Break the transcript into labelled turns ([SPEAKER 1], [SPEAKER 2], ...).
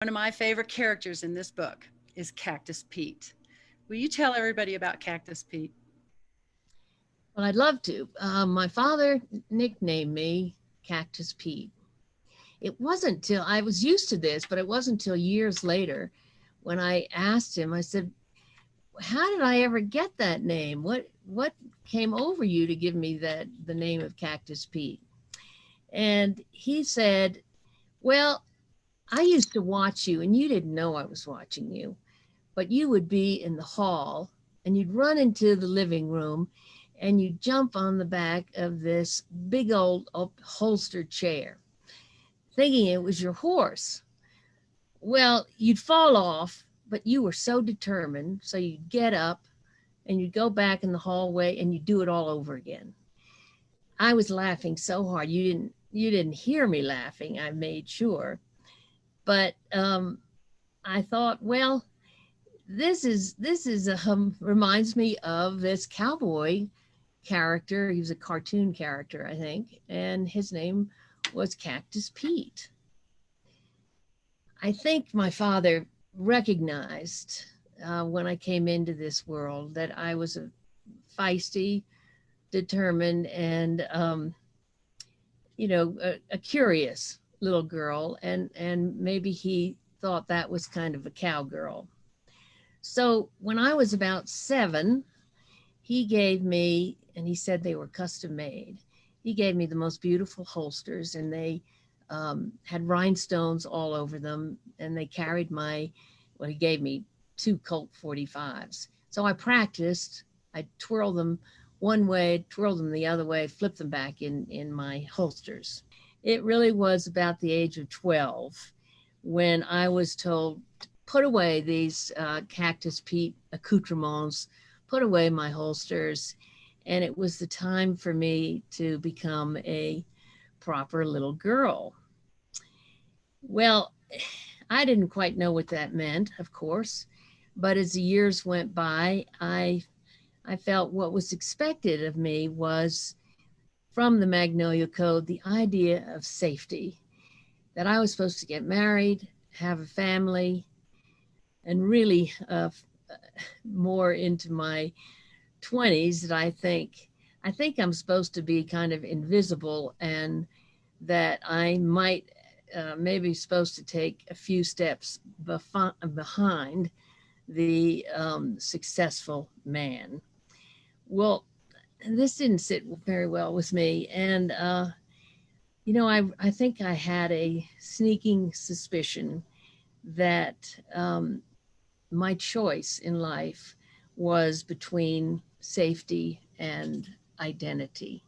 [SPEAKER 1] One of my favorite characters in this book is Cactus Pete. Will you tell everybody about Cactus Pete?
[SPEAKER 2] Well, I'd love to. My father nicknamed me Cactus Pete. It wasn't till I was used to this, but it wasn't till years later when I asked him, I said, how did I ever get that name? What came over you to give me the name of Cactus Pete? And he said, well, I used to watch you and you didn't know I was watching you, but you would be in the hall and you'd run into the living room and you'd jump on the back of this big old upholstered chair, thinking it was your horse. Well, you'd fall off, but you were so determined. So you'd get up and you'd go back in the hallway and you'd do it all over again. I was laughing so hard. You didn't hear me laughing, I made sure. But I thought, well, this is reminds me of this cowboy character. He was a cartoon character, I think, and his name was Cactus Pete. I think my father recognized when I came into this world that I was a feisty, determined, and a curious little girl, and maybe he thought that was kind of a cowgirl. So when I was about 7, he gave me, and he said they were custom made. He gave me the most beautiful holsters, and they had rhinestones all over them, and they carried he gave me 2 Colt 45s. So I practiced. I twirl them one way, twirl them the other way, flip them back in my holsters. It really was about the age of 12 when I was told, put away these Cactus Pete accoutrements, put away my holsters, and it was the time for me to become a proper little girl. Well, I didn't quite know what that meant, of course, but as the years went by, I felt what was expected of me was from the Magnolia Code the idea of safety, that I was supposed to get married, have a family, and really more into my 20s that I think I'm supposed to be kind of invisible, and that I might maybe supposed to take a few steps behind the successful man. Well, this didn't sit very well with me, and I think I had a sneaking suspicion that my choice in life was between safety and identity.